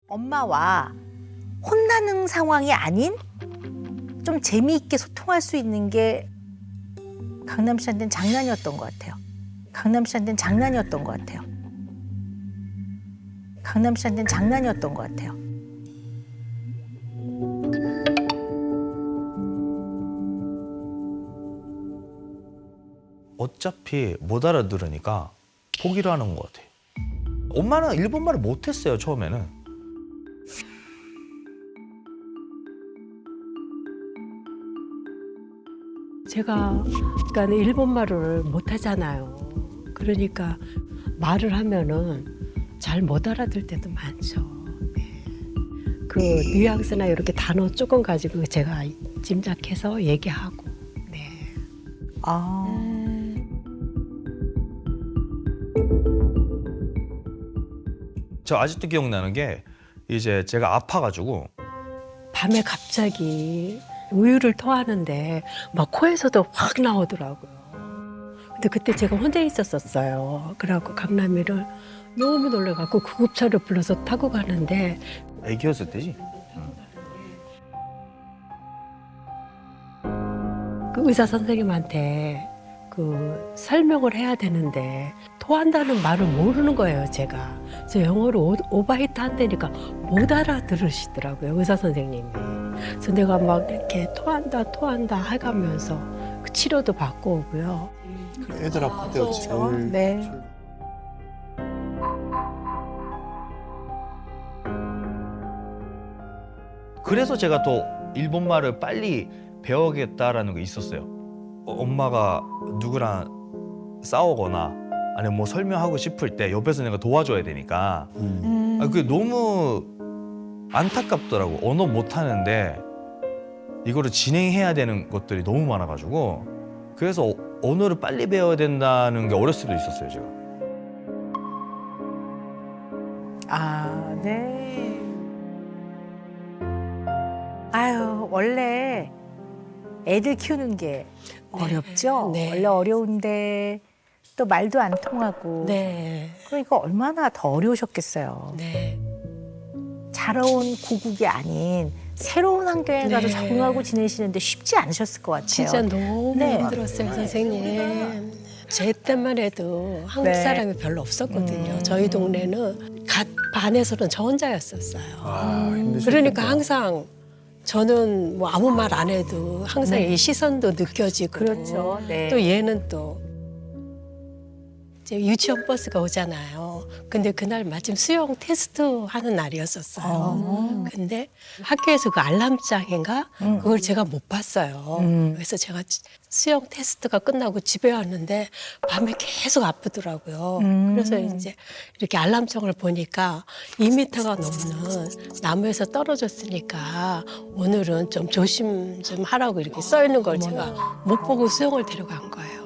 엄마와 혼나는 상황이 아닌 좀 재미있게 소통할 수 있는 게 강남 씨한테는 장난이었던 것 같아요. 강남 씨한테는 장난이었던 것 같아요. 강남 씨한테는 장난이었던 것 같아요. 어차피 못 알아들으니까 포기를 하는 것 같아요. 엄마는 일본말을 못했어요, 처음에는. 제가 그러니까 일본말을 못하잖아요. 그러니까 말을 하면은 잘 못 알아들 때도 많죠. 네. 그 뉘앙스나 이렇게 단어 조금 가지고 제가 짐작해서 얘기하고. 네. 저 아직도 기억나는 게 이제 제가 아파가지고 밤에 갑자기 우유를 토하는데 막 코에서도 확 나오더라고요. 근데 그때 제가 혼자 있었었어요. 그래갖고 강남이를 너무 놀래갖고 구급차를 불러서 타고 가는데 애기였을 때지. 그 의사 선생님한테 그 설명을 해야 되는데 토한다는 말을 모르는 거예요, 제가. 그래서 영어로 오바이트 한다니까 못 알아들으시더라고요, 의사 선생님이. 그래서 내가 막 이렇게 토한다 해가면서 그 치료도 받고 오고요. 애들 아플 때가 제일 네. 그래서 제가 또 일본말을 빨리 배워야겠다라는 게 있었어요. 엄마가 누구랑 싸우거나 아니면 뭐 설명하고 싶을 때 옆에서 내가 도와줘야 되니까 그게 너무 안타깝더라고. 언어 못하는데 이거를 진행해야 되는 것들이 너무 많아가지고 그래서 언어를 빨리 배워야 된다는 게 어렸을 때도 있었어요, 제가. 아, 네. 아유, 원래 애들 키우는 게 어렵죠? 네. 원래 어려운데 또 말도 안 통하고. 네, 그러니까 얼마나 더 어려우셨겠어요. 네. 자라온 고국이 아닌 새로운 환경에 가서 네. 적응하고 지내시는데 쉽지 않으셨을 것 같아요. 진짜 너무 네. 힘들었어요, 선생님. 제 때만 해도 한국 네. 사람이 별로 없었거든요. 저희 동네는 갓 반에서는 저 혼자였었어요. 힘드셨겠다. 그러니까 항상 저는 뭐 아무 말 안 해도 항상 네. 이 시선도 느껴지고. 그렇죠. 네. 또 얘는 또 이제 유치원 버스가 오잖아요. 근데 그날 마침 수영 테스트 하는 날이었었어요. 근데 학교에서 그 알람장인가 그걸 제가 못 봤어요. 그래서 제가 수영 테스트가 끝나고 집에 왔는데 밤에 계속 아프더라고요. 그래서 이제 이렇게 알람장을 보니까 2m가 넘는 나무에서 떨어졌으니까 오늘은 좀 조심 좀 하라고 이렇게 써 있는 걸 제가 못 보고 수영을 데려간 거예요.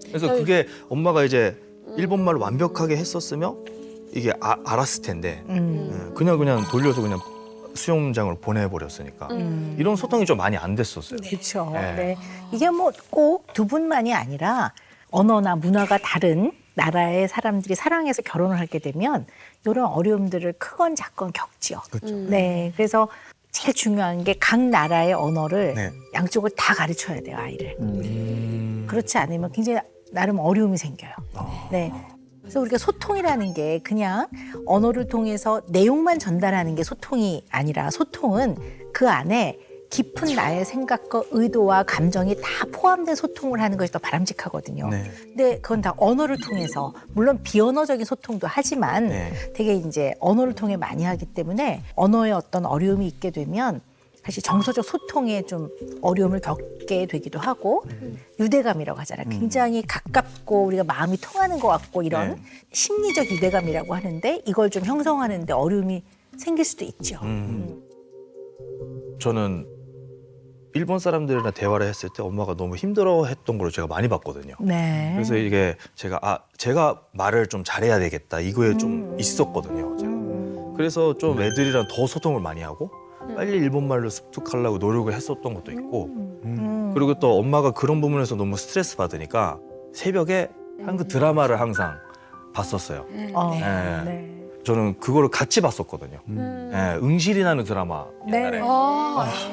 그래서 그게 엄마가 이제 일본말을 완벽하게 했었으면 이게 알았을 텐데 그냥 돌려서 그냥 수영장으로 보내버렸으니까 이런 소통이 좀 많이 안 됐었어요. 그렇죠. 네. 네. 이게 뭐 꼭 두 분만이 아니라 언어나 문화가 다른 나라의 사람들이 사랑해서 결혼을 하게 되면 이런 어려움들을 크건 작건 겪지요. 그렇죠. 네. 그래서 제일 중요한 게 각 나라의 언어를 네. 양쪽을 다 가르쳐야 돼요, 아이를. 그렇지 않으면 굉장히 나름 어려움이 생겨요. 네. 그래서 우리가 소통이라는 게 그냥 언어를 통해서 내용만 전달하는 게 소통이 아니라 소통은 그 안에 깊은 나의 생각과 의도와 감정이 다 포함된 소통을 하는 것이 더 바람직하거든요. 네. 근데 그건 다 언어를 통해서 물론 비언어적인 소통도 하지만 네. 되게 이제 언어를 통해 많이 하기 때문에 언어에 어떤 어려움이 있게 되면 사실 정서적 소통에 좀 어려움을 겪게 되기도 하고 유대감이라고 하잖아요. 굉장히 가깝고 우리가 마음이 통하는 것 같고 이런 네. 심리적 유대감이라고 하는데 이걸 좀 형성하는데 어려움이 생길 수도 있죠. 저는 일본 사람들이랑 대화를 했을 때 엄마가 너무 힘들어했던 걸 제가 많이 봤거든요. 네. 그래서 이게 제가 말을 좀 잘해야 되겠다 이거에 좀 있었거든요. 제가. 그래서 좀 애들이랑 더 소통을 많이 하고 빨리 일본말로 습득하려고 노력을 했었던 것도 있고 그리고 또 엄마가 그런 부분에서 너무 스트레스 받으니까 새벽에 한국 드라마를 항상 봤었어요. 어, 네. 네. 저는 그거를 같이 봤었거든요. 네, 응실이라는 드라마 옛날에. 네.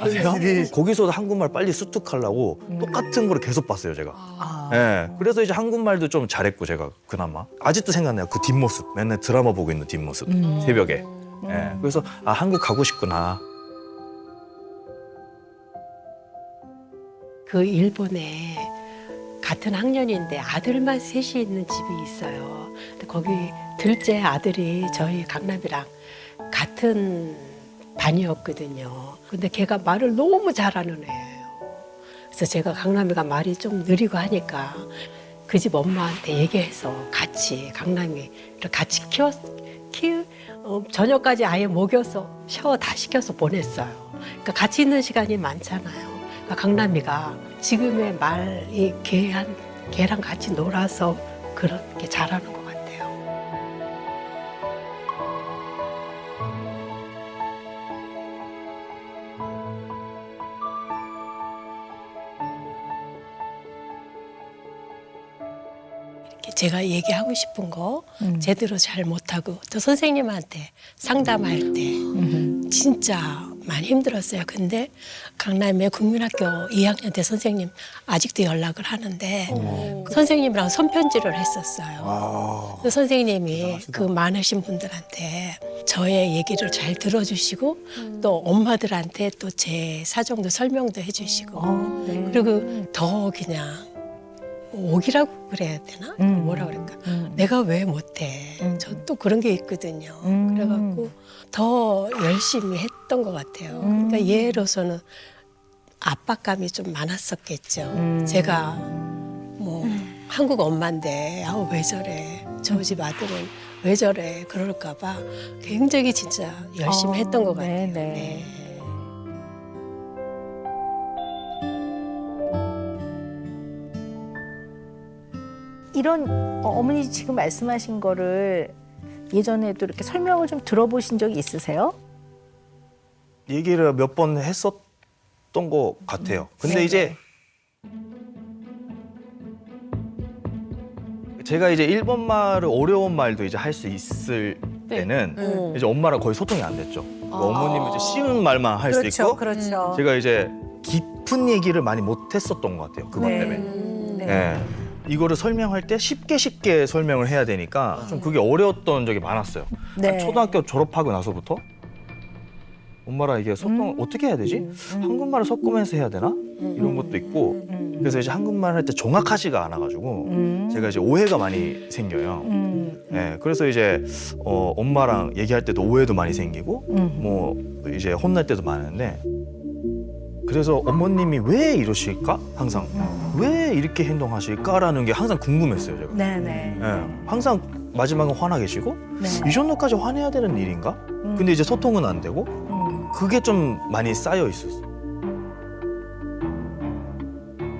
아세요? 거기서도 한국말 빨리 습득하려고 똑같은 거를 계속 봤어요, 제가. 아. 네, 그래서 이제 한국말도 좀 잘했고 제가 그나마 아직도 생각나요. 그 뒷모습, 맨날 드라마 보고 있는 뒷모습, 새벽에. 네, 그래서 아 한국 가고 싶구나. 그 일본에 같은 학년인데 아들만 셋이 있는 집이 있어요. 근데 거기 둘째 아들이 저희 강남이랑 같은 반이었거든요. 근데 걔가 말을 너무 잘하는 애예요. 그래서 제가 강남이가 말이 좀 느리고 하니까 그 집 엄마한테 얘기해서 같이 강남이를 같이 저녁까지 아예 먹여서 샤워 다 시켜서 보냈어요. 그러니까 같이 있는 시간이 많잖아요. 그러니까 강남이가 지금의 말이 걔랑 같이 놀아서 그렇게 잘하는 것 같아요. 이렇게 제가 얘기하고 싶은 거 제대로 잘 못하고 또 선생님한테 상담할 때 진짜 많이 힘들었어요. 근데 강남의 국민학교 2학년 때 선생님 아직도 연락을 하는데 선생님이랑 손편지를 했었어요. 아, 그 선생님이 대단하시다. 그 많으신 분들한테 저의 얘기를 잘 들어주시고 또 엄마들한테 또 제 사정도 설명도 해주시고 네. 그리고 더 그냥 옥이라고 그래야 되나? 뭐라 그럴까? 내가 왜 못해? 전 또 그런 게 있거든요. 그래갖고 더 열심히 했던 것 같아요. 그러니까 얘로서는 압박감이 좀 많았었겠죠. 제가 뭐 한국 엄마인데 아우 왜 저래? 저 집 아들은 왜 저래? 그럴까 봐 굉장히 진짜 열심히 했던 것 같아요. 네, 네. 네. 이런 어머니 지금 말씀하신 거를 예전에도 이렇게 설명을 좀 들어보신 적이 있으세요? 얘기를 몇 번 했었던 것 같아요. 근데 이제 제가 이제 일본말을 어려운 말도 이제 할 수 있을 때는 이제 엄마랑 거의 소통이 안 됐죠. 어머님은 이제 쉬운 말만 할 수 있고 그렇죠. 제가 이제 깊은 얘기를 많이 못 했었던 것 같아요. 그것 네. 때문에. 네. 네. 이거를 설명할 때 쉽게 설명을 해야 되니까 좀 그게 어려웠던 적이 많았어요. 네. 초등학교 졸업하고 나서부터 엄마랑 이게 소통을 어떻게 해야 되지? 한국말을 섞으면서 해야 되나? 이런 것도 있고 그래서 이제 한국말 할 때 정확하지가 않아가지고 제가 이제 오해가 많이 생겨요. 네, 그래서 이제 엄마랑 얘기할 때도 오해도 많이 생기고 뭐 이제 혼날 때도 많은데 그래서 어머님이 왜 이러실까? 항상 왜 이렇게 행동하실까라는 게 항상 궁금했어요. 제가. 네네. 네, 항상 마지막은 화나 계시고 네. 이 정도까지 화내야 되는 일인가? 근데 이제 소통은 안 되고 그게 좀 많이 쌓여 있었어요.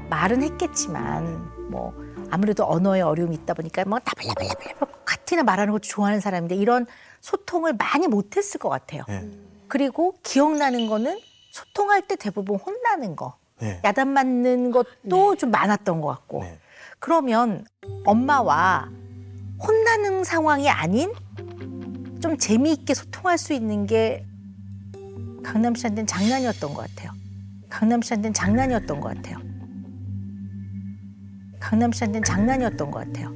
말은 했겠지만 뭐 아무래도 언어에 어려움이 있다 보니까 뭐 나발나발나발 같이나 말하는 것도 좋아하는 사람인데 이런 소통을 많이 못했을 것 같아요. 네. 그리고 기억나는 거는 소통할 때 대부분 혼나는 거, 네. 야단 맞는 것도 좀 많았던 것 같고. 네. 그러면 엄마와 혼나는 상황이 아닌 좀 재미있게 소통할 수 있는 게 강남 씨한테는 장난이었던 것 같아요. 강남 씨한테는 장난이었던 것 같아요. 강남 씨한테는 장난이었던 것 같아요.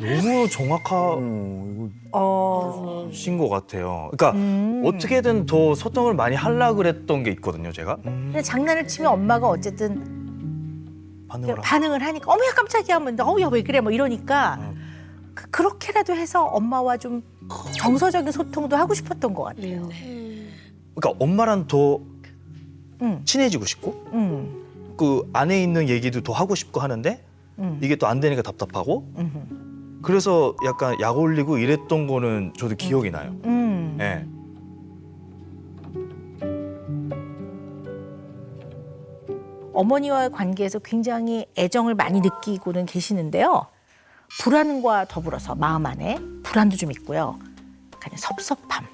너무 정확하신 것 같아요. 그러니까 어떻게든 더 소통을 많이 하려고 그랬던 게 있거든요, 제가. 근데 장난을 치면 엄마가 어쨌든 반응을 하니까 어머야 깜짝이야 하면 어우야 왜 그래 뭐 이러니까 그렇게라도 해서 엄마와 좀 정서적인 소통도 하고 싶었던 것 같아요. 그러니까 엄마랑 더 응. 친해지고 싶고 응. 그 안에 있는 얘기도 더 하고 싶고 하는데 이게 또 안 되니까 답답하고 그래서 약간 약 올리고 이랬던 거는 저도 기억이 나요. 네. 어머니와의 관계에서 굉장히 애정을 많이 느끼고는 계시는데요. 불안과 더불어서 마음 안에 불안도 좀 있고요. 약간 섭섭함.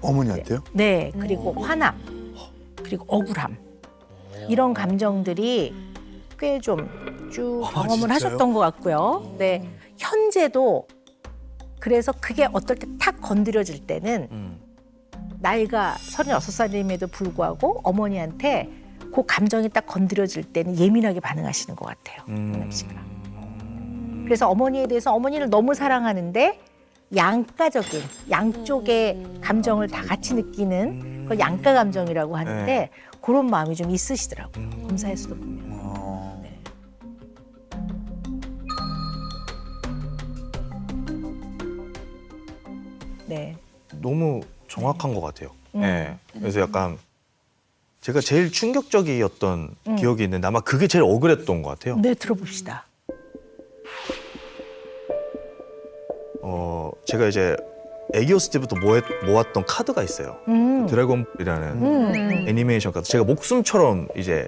어머니한테요? 네, 그리고 화남, 그리고 억울함. 이런 감정들이 꽤 좀 쭉 아, 경험을 진짜요? 하셨던 것 같고요. 네, 현재도 그래서 그게 어떨 때 탁 건드려질 때는 나이가 36살임에도 불구하고 어머니한테 그 감정이 딱 건드려질 때는 예민하게 반응하시는 것 같아요. 강남 씨가. 그래서 어머니에 대해서 어머니를 너무 사랑하는데 양가적인 양쪽의 감정을 다 같이 느끼는 그 양가 감정이라고 하는데 네. 그런 마음이 좀 있으시더라고요. 검사에서도 보면. 네. 네. 너무 정확한 것 같아요. 네. 그래서 약간 제가 제일 충격적이었던 기억이 있는데 아마 그게 제일 억울했던 것 같아요. 네, 들어봅시다. 제가 이제 애기였을 때부터 모았던 카드가 있어요. 드래곤이라는 애니메이션 카드. 제가 목숨처럼 이제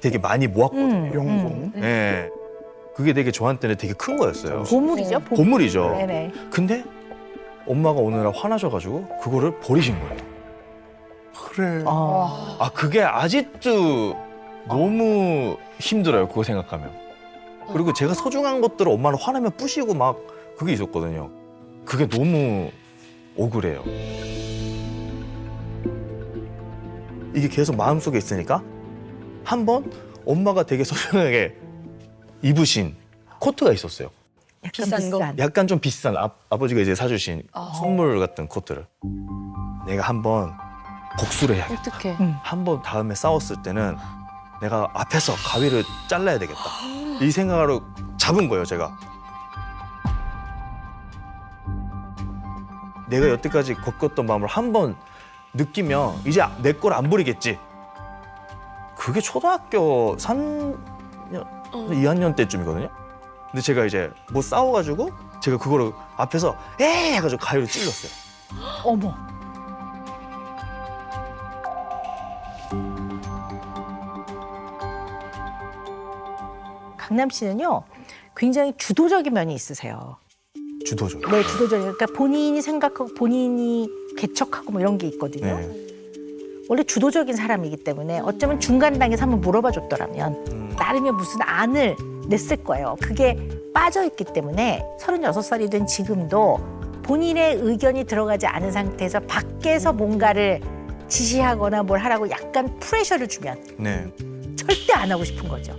되게 많이 모았거든요. 영웅. 네. 그게 되게 저한테는 되게 큰 거였어요. 보물이죠, 보물. 보물이죠. 네네. 근데 엄마가 어느 날 화나셔가지고 그거를 버리신 거예요. 그래. 아 그게 아직도 너무 힘들어요. 그거 생각하면. 그리고 제가 소중한 것들을 엄마는 화나면 부시고 막 그게 있었거든요. 그게 너무 억울해요. 이게 계속 마음속에 있으니까 한 번 엄마가 되게 소중하게 입으신 코트가 있었어요. 약간 비싼 거? 약간 좀 비싼 아버지가 이제 사주신 선물 같은 코트를 내가 한번 복수를 해야겠다. 어떡해. 한번 다음에 싸웠을 때는 내가 앞에서 가위를 잘라야 되겠다. 이 생각으로 잡은 거예요, 제가. 내가 여태까지 겪었던 마음을 한번 느끼면 이제 내 걸 안 부리겠지. 그게 초등학교 3년, 2학년 때쯤이거든요. 근데 제가 이제 뭐 싸워가지고 제가 그거를 앞에서 에이 해가지고 가위로 찔렀어요. 어머. 강남 씨는요, 굉장히 주도적인 면이 있으세요. 주도죠. 네, 주도적인. 그러니까 본인이 생각하고 본인이 개척하고 뭐 이런 게 있거든요. 네. 원래 주도적인 사람이기 때문에 어쩌면 중간 단계에서 한번 물어봐 줬더라면 나름의 무슨 안을 냈을 거예요. 그게 빠져있기 때문에 36살이 된 지금도 본인의 의견이 들어가지 않은 상태에서 밖에서 뭔가를 지시하거나 뭘 하라고 약간 프레셔를 주면 네. 절대 안 하고 싶은 거죠.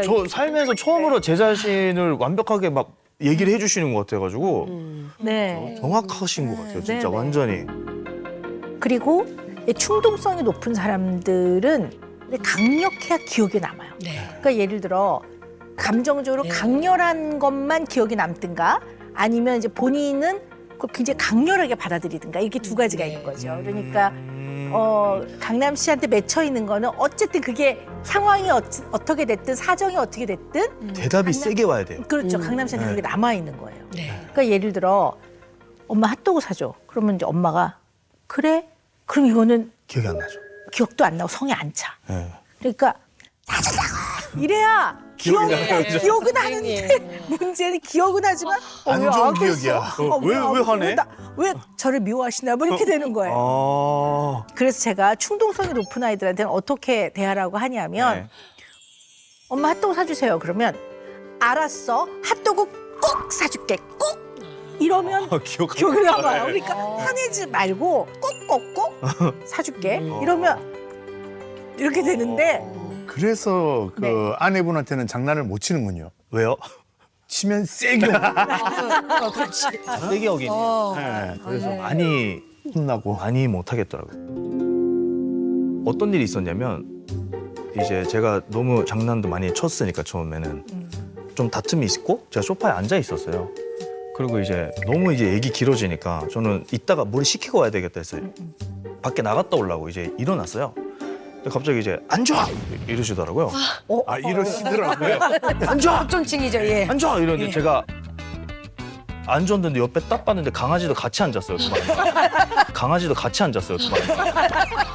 저 살면서 처음으로 제 자신을 완벽하게 막 얘기를 해주시는 것 같아가지고 네. 정확하신 것 같아요. 진짜 네네. 완전히. 그리고 충동성이 높은 사람들은 강력해야 기억에 남아요. 네. 그러니까 예를 들어 감정적으로 네. 강렬한 것만 기억에 남든가 아니면 이제 본인은 그걸 굉장히 강렬하게 받아들이든가 이렇게 두 가지가 있는 거죠. 그러니까 강남 씨한테 맺혀 있는 거는 어쨌든 그게 상황이 어떻게 됐든 사정이 어떻게 됐든 대답이 세게 와야 돼요. 그렇죠. 강남 씨한테 그게 남아 있는 거예요. 네. 그러니까 예를 들어 엄마 핫도그 사줘. 그러면 이제 엄마가 그래? 그럼 이거는 기억이 안 나죠. 기억도 안 나고 성에 안 차. 네. 그러니까 사준다고 이래야 기억은 하는데 문제는 기억은 하지만 안 왜 좋은 안 하겠어? 기억이야. 왜 화내? 왜 저를 미워하시나 뭐 이렇게 되는 거예요. 아. 그래서 제가 충동성이 높은 아이들한테는 어떻게 대하라고 하냐면 네. 엄마 핫도그 사주세요. 그러면 알았어. 핫도그 꼭 사줄게. 꼭 이러면 기억이 남아요. 그러니까 화내지 말고 꼭꼭꼭 사줄게. 이러면 이렇게 되는데 그래서 그 네. 아내분한테는 장난을 못 치는군요. 왜요? 치면 세게 세게 하긴. 네, 그래서 많이 혼나고. 많이 못 하겠더라고요. 어떤 일이 있었냐면 이제 제가 너무 장난도 많이 쳤으니까 처음에는 좀 다툼이 있고 제가 소파에 앉아 있었어요. 그리고 이제 너무 이제 얘기 길어지니까 저는 이따가 뭘 시키고 와야 되겠다 해서 밖에 나갔다 오려고 이제 일어났어요. 근데 갑자기 이제 앉아 이러시더라고요. 아, 이러시더라고요. 앉아 합존칭이죠, 예. 앉아 이러는데 제가 앉았는데 옆에 딱 봤는데 강아지도 같이 앉았어요. 두 마리. 강아지도 같이 앉았어요. 두 마리.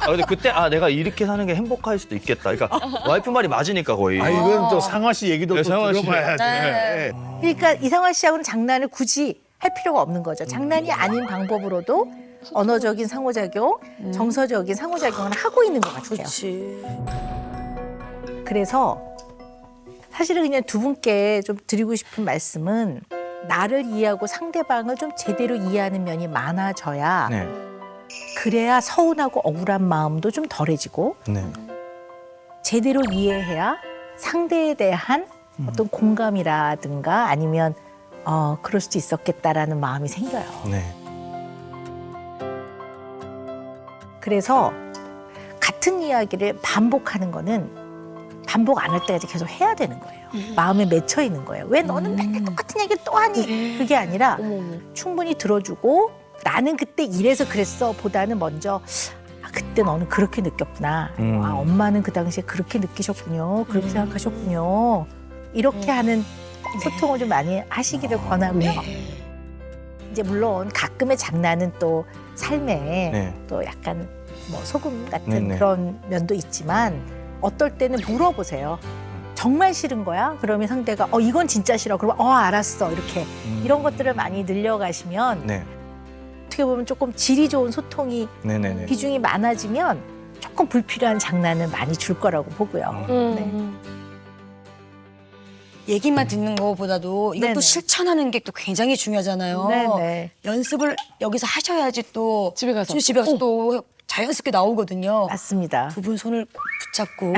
근데 그때 내가 이렇게 사는 게 행복할 수도 있겠다. 그러니까 와이프 말이 맞으니까 거의. 아, 이건 또 상화 씨 얘기도 네, 또 상화 씨. 들어봐야 돼. 그러니까 이상화 씨하고는 장난을 굳이 할 필요가 없는 거죠. 장난이 아닌 방법으로도 언어적인 상호작용, 정서적인 상호작용을 하고 있는 것 같아요. 그래서 사실은 그냥 두 분께 좀 드리고 싶은 말씀은 나를 이해하고 상대방을 좀 제대로 이해하는 면이 많아져야 네. 그래야 서운하고 억울한 마음도 좀 덜해지고 네. 제대로 이해해야 상대에 대한 어떤 공감이라든가 아니면 그럴 수도 있었겠다라는 마음이 생겨요. 네. 그래서 같은 이야기를 반복하는 거는 반복 안 할 때까지 계속 해야 되는 거예요. 마음에 맺혀 있는 거예요. 왜 너는 맨날 똑같은 얘기를 또 하니? 그게 아니라 충분히 들어주고 나는 그때 이래서 그랬어 보다는 먼저 그때 너는 그렇게 느꼈구나. 엄마는 그 당시에 그렇게 느끼셨군요. 그렇게 생각하셨군요. 이렇게 하는 소통을 좀 많이 하시기를 권하고요. 이제 물론 가끔의 장난은 또 삶에 네. 또 약간 뭐 소금 같은 네네. 그런 면도 있지만 어떨 때는 물어보세요. 정말 싫은 거야? 그러면 상대가 이건 진짜 싫어. 그러면 알았어. 이렇게 이런 것들을 많이 늘려가시면 네. 어떻게 보면 조금 질이 좋은 소통이 네네네. 비중이 많아지면 조금 불필요한 장난은 많이 줄 거라고 보고요. 네. 얘기만 듣는 것보다도 이것도 네네. 실천하는 게 또 굉장히 중요하잖아요. 네네. 연습을 여기서 하셔야지 또 집에 가서. 또 자연스럽게 나오거든요. 맞습니다. 두 분 손을 꼭 붙잡고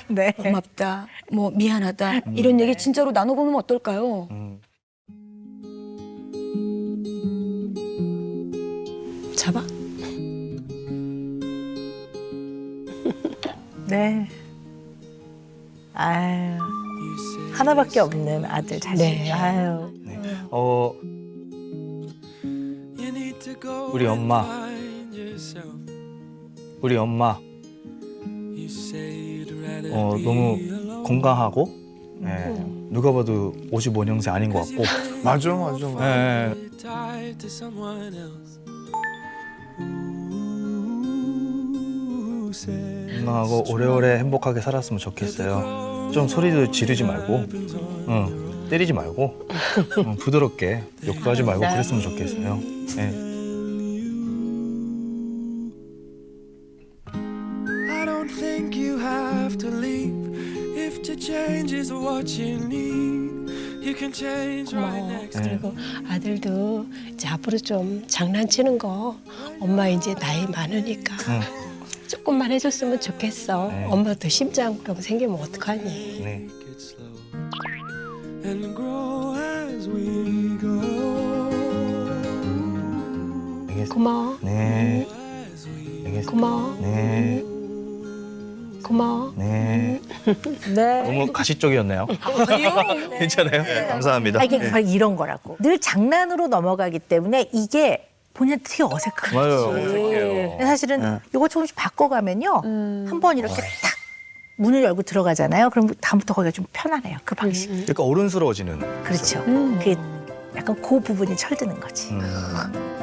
네. 고맙다, 뭐 미안하다 이런 얘기 진짜로 나눠보면 어떨까요? 잡아. 네. 아유. 하나밖에 없는 아들 자식. 네. 아유. 네. 우리 엄마. 우리 엄마. 너무 건강하고 누가 봐도 55년생 아닌 것 같고 맞아. 예, 건강하고 오래오래 행복하게 살았으면 좋겠어요. 좀 소리도 지르지 말고 때리지 말고 부드럽게 욕도 하지 말고 그랬으면 좋겠어요. 예. I don't think you have to leave. If to change is what you need, you can change right next. 그리고 아들도 이제 앞으로 좀 장난치는 거 엄마 이제 나이 많으니까 조금만 해줬으면 좋겠어. 네. 엄마도 심장 그럼 생기면 어떡하니? 네. It slow and grow as we go. 알겠습니다. 고마워. 네. 알겠습니다. 고마워. 네. 고마워. 네. 네. 너무 가시적이었나요? 괜찮아요? 감사합니다. 이게 네. 바로 이런 거라고. 늘 장난으로 넘어가기 때문에 이게 본인한테 되게 어색한 맞아요. 거지. 어색해요. 근데 사실은 네. 이거 조금씩 바꿔가면요. 한번 이렇게 딱 문을 열고 들어가잖아요. 그럼 다음부터 거기가 좀 편안해요. 그 방식. 약간 어른스러워지는. 그렇죠. 그게 약간 그 부분이 철드는 거지. 음.